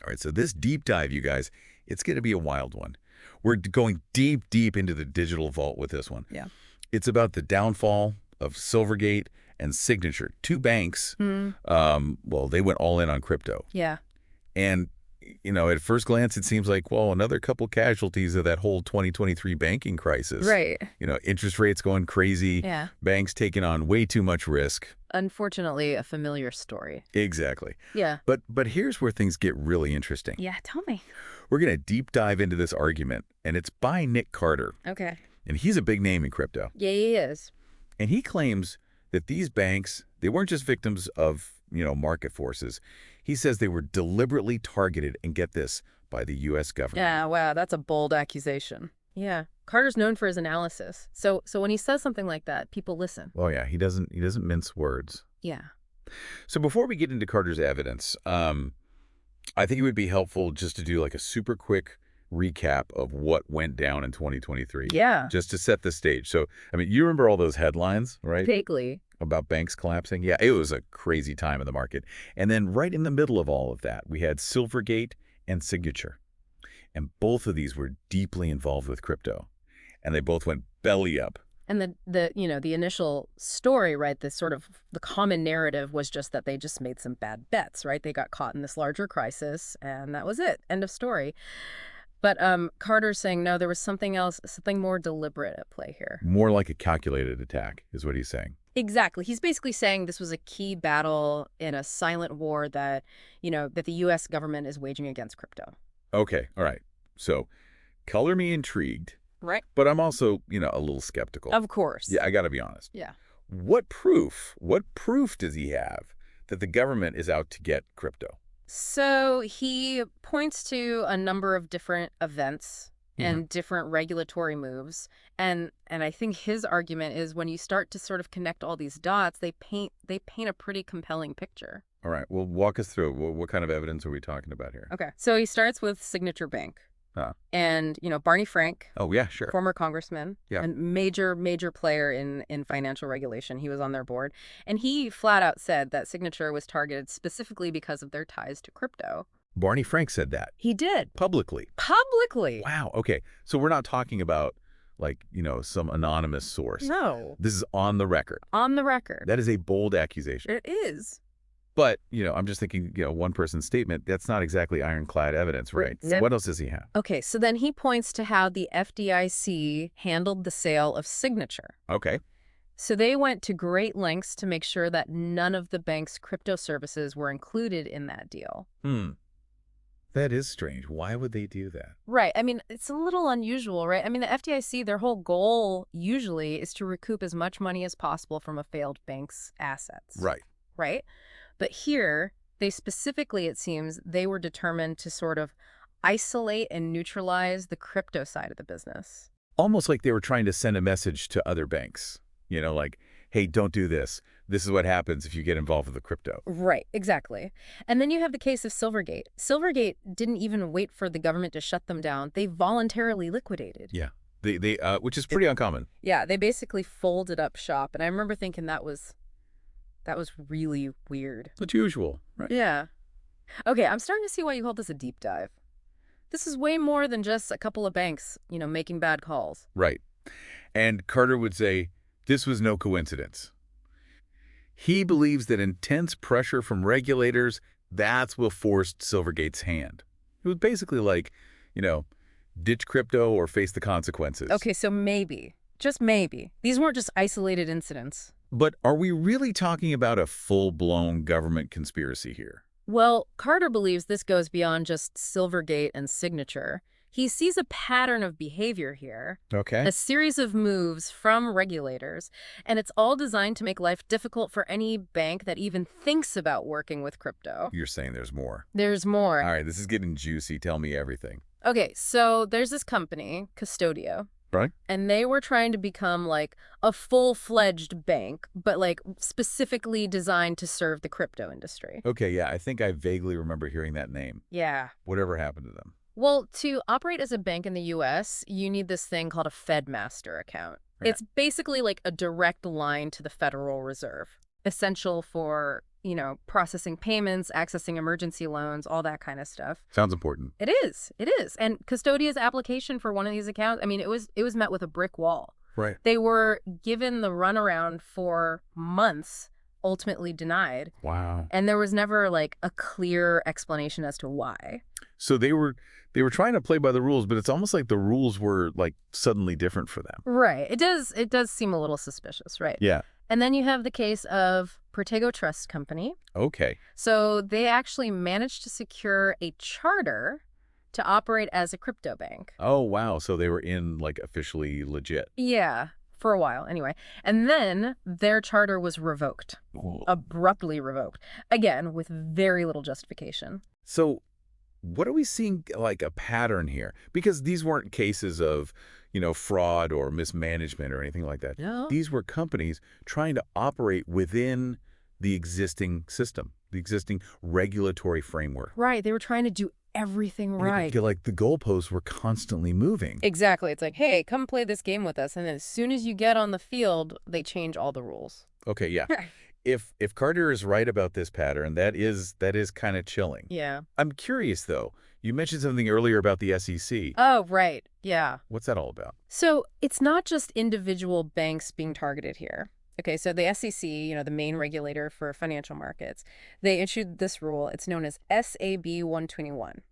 All right, so this deep dive, you guys, it's going to be a wild one. We're going deep, deep into the digital vault with this one. Yeah. It's about the downfall of Silvergate and Signature, two banks. Well, they went all in on crypto. Yeah. And, at first glance, it seems like, well, another couple casualties of that whole 2023 banking crisis. Right. Interest rates going crazy, Yeah. banks taking on way too much risk. Unfortunately, a familiar story. Exactly. Yeah. But here's where things get really interesting. Yeah, tell me. We're going to deep dive into this argument, and it's by Nick Carter. Okay. And he's a big name in crypto. Yeah, he is. And he claims that these banks, they weren't just victims of, market forces. He says they were deliberately targeted, and get this, by the U.S. government. Yeah, wow, that's a bold accusation. Yeah. Carter's known for his analysis. So when he says something like that, people listen. Oh, yeah, he doesn't mince words. Yeah. So before we get into Carter's evidence, I think it would be helpful just to do like a super quick recap of what went down in 2023. Yeah. Just to set the stage. So, you remember all those headlines, right? Vaguely. About banks collapsing? Yeah, it was a crazy time in the market. And then right in the middle of all of that, we had Silvergate and Signature. And both of these were deeply involved with crypto. And they both went belly up. And the initial story, right, the common narrative was just that they just made some bad bets, right? They got caught in this larger crisis, and that was it. End of story. But Carter's saying, no, there was something else, something more deliberate at play here. More like a calculated attack is what he's saying. Exactly. He's basically saying this was a key battle in a silent war that the U.S. government is waging against crypto. Okay, all right. So, color me intrigued. Right. But I'm also, a little skeptical. Of course. Yeah, I got to be honest. Yeah. What proof does he have that the government is out to get crypto? So he points to a number of different events and different regulatory moves. And I think his argument is when you start to sort of connect all these dots, they paint a pretty compelling picture. All right. Well, walk us through. What kind of evidence are we talking about here? Okay. So he starts with Signature Bank. And, Barney Frank. Oh, yeah, sure. Former congressman. Yeah. And major player in financial regulation. He was on their board. And he flat out said that Signature was targeted specifically because of their ties to crypto. Barney Frank said that. He did. Publicly. Publicly. Wow. Okay. So we're not talking about, some anonymous source. No. This is on the record. On the record. That is a bold accusation. It is. But, I'm just thinking, one person's statement, that's not exactly ironclad evidence, right? Yep. What else does he have? Okay, so then he points to how the FDIC handled the sale of Signature. Okay. So they went to great lengths to make sure that none of the bank's crypto services were included in that deal. That is strange. Why would they do that? Right. It's a little unusual, right? The FDIC, their whole goal usually is to recoup as much money as possible from a failed bank's assets. Right. Right? But here, they specifically, it seems, they were determined to sort of isolate and neutralize the crypto side of the business. Almost like they were trying to send a message to other banks, like, hey, don't do this. This is what happens if you get involved with the crypto. Right, exactly. And then you have the case of Silvergate. Silvergate didn't even wait for the government to shut them down. They voluntarily liquidated. Yeah, they which is pretty uncommon. Yeah, they basically folded up shop. And I remember thinking that was really weird. It's usual, right? Yeah. Okay, I'm starting to see why you call this a deep dive. This is way more than just a couple of banks, making bad calls. Right. And Carter would say, this was no coincidence. He believes that intense pressure from regulators, that's what forced Silvergate's hand. It was basically like, ditch crypto or face the consequences. Okay, so maybe, just maybe, these weren't just isolated incidents. But are we really talking about a full-blown government conspiracy here? Well, Carter believes this goes beyond just Silvergate and Signature. He sees a pattern of behavior here, Okay. a series of moves from regulators, and it's all designed to make life difficult for any bank that even thinks about working with crypto. You're saying there's more. There's more. All right, this is getting juicy. Tell me everything. Okay, so there's this company, Custodio. Right. And they were trying to become like a full-fledged bank, but like specifically designed to serve the crypto industry. Okay, yeah, I think I vaguely remember hearing that name. Yeah. Whatever happened to them? Well, to operate as a bank in the U.S., you need this thing called a FedMaster account. Right. It's basically like a direct line to the Federal Reserve, essential for processing payments, accessing emergency loans, all that kind of stuff. Sounds important. It is. It is. And Custodia's application for one of these accounts, I mean, it was met with a brick wall. Right. They were given the runaround for months, ultimately denied. Wow. And there was never like a clear explanation as to why. So they were trying to play by the rules, but it's almost like the rules were like suddenly different for them. Right. It does seem a little suspicious, right? Yeah. And then you have the case of Protego Trust Company. Okay. So they actually managed to secure a charter to operate as a crypto bank. Oh, wow. So they were in like officially legit. Yeah, for a while anyway. And then their charter was revoked, abruptly revoked, again, with very little justification. So what are we seeing like a pattern here? Because these weren't cases of, fraud or mismanagement or anything like that. No. These were companies trying to operate within the existing system, the existing regulatory framework. Right. They were trying to do everything right. Like the goalposts were constantly moving. Exactly. It's like, hey, come play this game with us. And then as soon as you get on the field, they change all the rules. Okay, yeah. If Carter is right about this pattern, that is kind of chilling. Yeah. I'm curious, though. You mentioned something earlier about the SEC. Oh, right. Yeah. What's that all about? So it's not just individual banks being targeted here. Okay, so the SEC, the main regulator for financial markets, they issued this rule. It's known as SAB 121.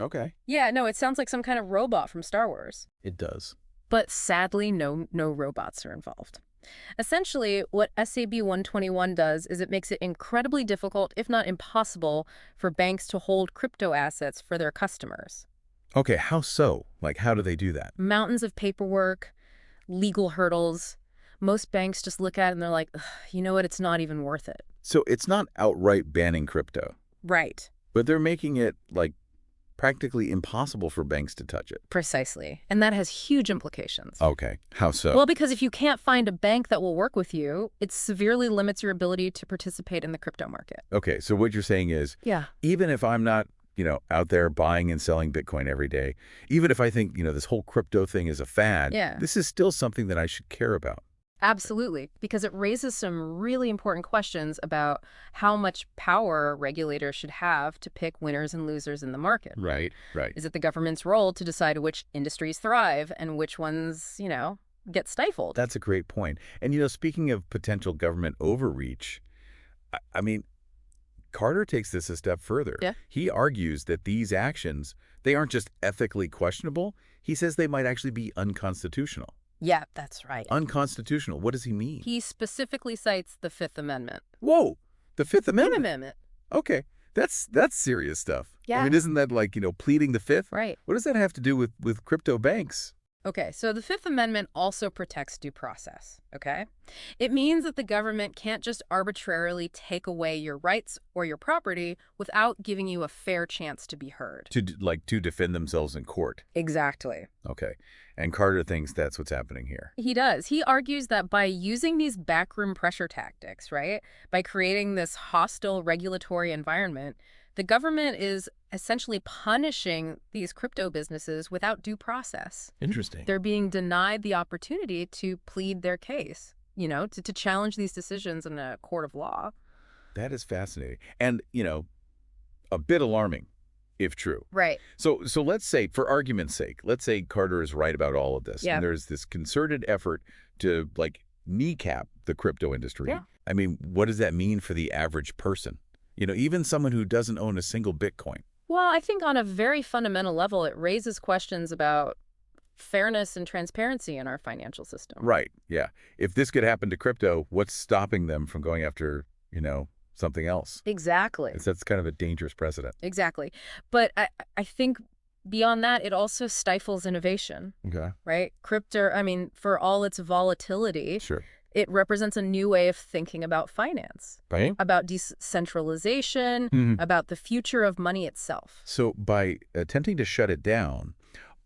Okay. Yeah, no, it sounds like some kind of robot from Star Wars. It does. But sadly, no robots are involved. Essentially, what SAB 121 does is it makes it incredibly difficult, if not impossible, for banks to hold crypto assets for their customers. Okay, how so? Like, how do they do that? Mountains of paperwork, legal hurdles. Most banks just look at it and they're like, you know what, it's not even worth it. So it's not outright banning crypto, Right. but they're making it, like, practically impossible for banks to touch it. Precisely. And that has huge implications. Okay, how so? Well, because if you can't find a bank that will work with you, it severely limits your ability to participate in the crypto market. Okay, so what you're saying is, Yeah. even if I'm not, out there buying and selling Bitcoin every day, even if I think, this whole crypto thing is a fad, Yeah. this is still something that I should care about. Absolutely, because it raises some really important questions about how much power regulators should have to pick winners and losers in the market. Right. Is it the government's role to decide which industries thrive and which ones, get stifled? That's a great point. And, speaking of potential government overreach, I mean, Carter takes this a step further. Yeah. He argues that these actions, they aren't just ethically questionable. He says they might actually be unconstitutional. Yeah, that's right. Unconstitutional. What does he mean? He specifically cites the Fifth Amendment. Whoa, the Fifth Fifth Amendment. Amendment. Okay, that's serious stuff. Yeah. I mean, isn't that like, pleading the Fifth? Right. What does that have to do with crypto banks? Okay, so the Fifth Amendment also protects due process, okay? It means that the government can't just arbitrarily take away your rights or your property without giving you a fair chance to be heard. To defend themselves in court. Exactly. Okay. And Carter thinks that's what's happening here. He does. He argues that by using these backroom pressure tactics, right, by creating this hostile regulatory environment, the government is essentially punishing these crypto businesses without due process. Interesting. They're being denied the opportunity to plead their case, to challenge these decisions in a court of law. That is fascinating. And, a bit alarming, if true. Right. So let's say, for argument's sake, let's say Carter is right about all of this. Yeah. And there's this concerted effort to, kneecap the crypto industry. Yeah. I mean, what does that mean for the average person? Even someone who doesn't own a single Bitcoin. Well, I think on a very fundamental level, it raises questions about fairness and transparency in our financial system. Right, yeah. If this could happen to crypto, what's stopping them from going after, something else? Exactly. That's kind of a dangerous precedent. Exactly. But I think beyond that, it also stifles innovation, Okay. right? Crypto, for all its volatility, Sure. it represents a new way of thinking about finance, Right? about decentralization, Mhm. about the future of money itself. So by attempting to shut it down,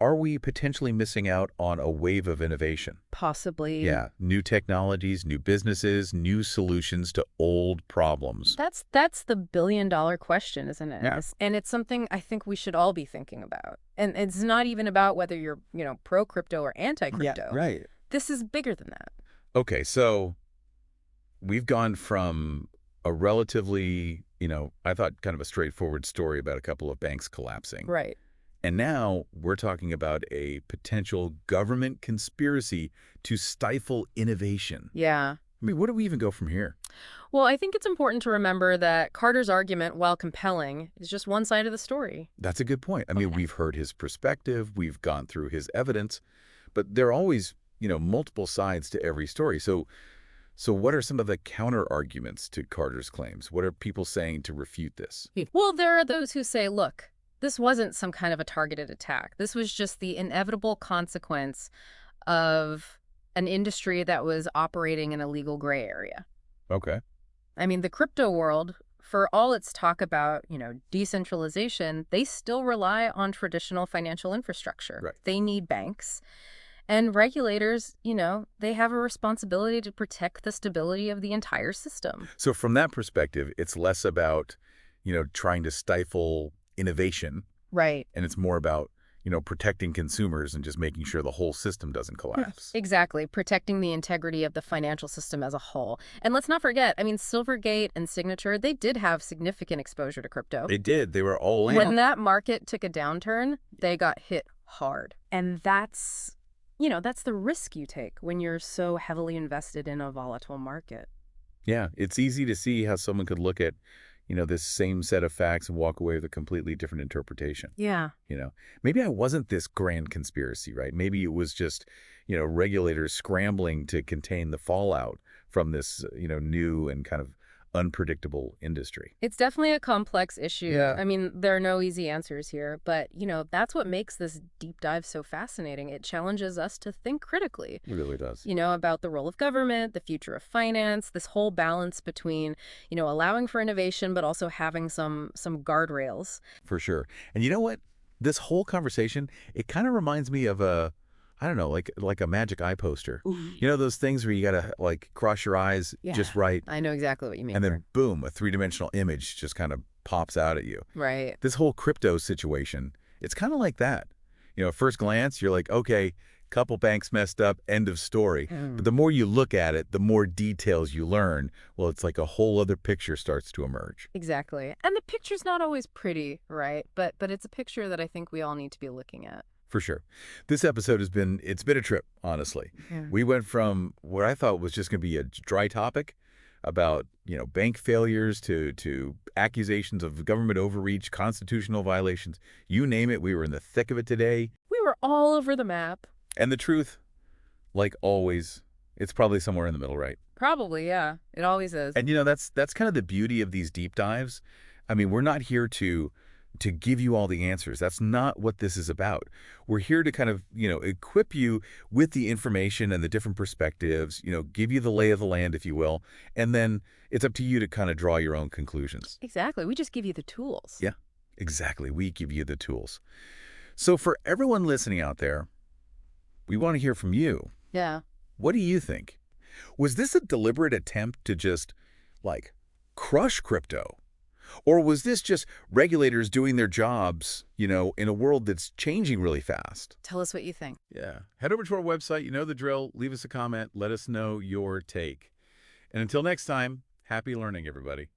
are we potentially missing out on a wave of innovation? Possibly. Yeah, new technologies, new businesses, new solutions to old problems. That's the billion-dollar question, isn't it? Yeah. And it's something I think we should all be thinking about. And it's not even about whether you're, pro-crypto or anti-crypto. Yeah, right. This is bigger than that. Okay, so we've gone from a relatively, I thought kind of a straightforward story about a couple of banks collapsing. Right. And now we're talking about a potential government conspiracy to stifle innovation. Yeah. I mean, where do we even go from here? Well, I think it's important to remember that Carter's argument, while compelling, is just one side of the story. That's a good point. I mean, Okay. we've heard his perspective, we've gone through his evidence, but there are always, multiple sides to every story. So what are some of the counter arguments to Carter's claims? What are people saying to refute this? Well, there are those who say, look, this wasn't some kind of a targeted attack. This was just the inevitable consequence of an industry that was operating in a legal gray area. Okay. I mean, the crypto world, for all its talk about, decentralization, they still rely on traditional financial infrastructure. Right. They need banks. And regulators, they have a responsibility to protect the stability of the entire system. So from that perspective, it's less about, trying to stifle innovation, Right. and it's more about, protecting consumers and just making sure the whole system doesn't collapse. Exactly. Protecting the integrity of the financial system as a whole. And let's not forget, I mean, Silvergate and Signature, they did have significant exposure to crypto. They did. They were all in. When that market took a downturn, they got hit hard. And that's the risk you take when you're so heavily invested in a volatile market. Yeah, it's easy to see how someone could look at, this same set of facts and walk away with a completely different interpretation. Yeah. Maybe I wasn't this grand conspiracy, right? Maybe it was just, regulators scrambling to contain the fallout from this, new and kind of unpredictable industry. It's definitely a complex issue. Yeah. I mean, there are no easy answers here, but, that's what makes this deep dive so fascinating. It challenges us to think critically, It really does. about the role of government, the future of finance, this whole balance between, allowing for innovation, but also having some guardrails. For sure. And you know what? This whole conversation, it kind of reminds me of I don't know, like a magic eye poster. Ooh. You know those things where you got to like cross your eyes just right, I know exactly what you mean. and then boom, a three-dimensional image just kind of pops out at you. Right. This whole crypto situation, it's kind of like that. At first glance, you're like, okay, couple banks messed up, end of story. But the more you look at it, the more details you learn. Well, it's like a whole other picture starts to emerge. Exactly. And the picture's not always pretty, right? But it's a picture that I think we all need to be looking at. For sure. This episode it's been a trip, honestly. Yeah. We went from what I thought was just going to be a dry topic about, bank failures to accusations of government overreach, constitutional violations. You name it, we were in the thick of it today. We were all over the map. And the truth, like always, it's probably somewhere in the middle, right? Probably, yeah. It always is. And that's kind of the beauty of these deep dives. I mean, we're not here to give you all the answers. That's not what this is about. We're here to kind of, equip you with the information and the different perspectives, give you the lay of the land, if you will. And then it's up to you to kind of draw your own conclusions. Exactly. We just give you the tools. Yeah, exactly. We give you the tools. So for everyone listening out there, we want to hear from you. Yeah. What do you think? Was this a deliberate attempt to just, crush crypto? Or was this just regulators doing their jobs, in a world that's changing really fast? Tell us what you think. Yeah. Head over to our website. You know the drill. Leave us a comment. Let us know your take. And until next time, happy learning, everybody.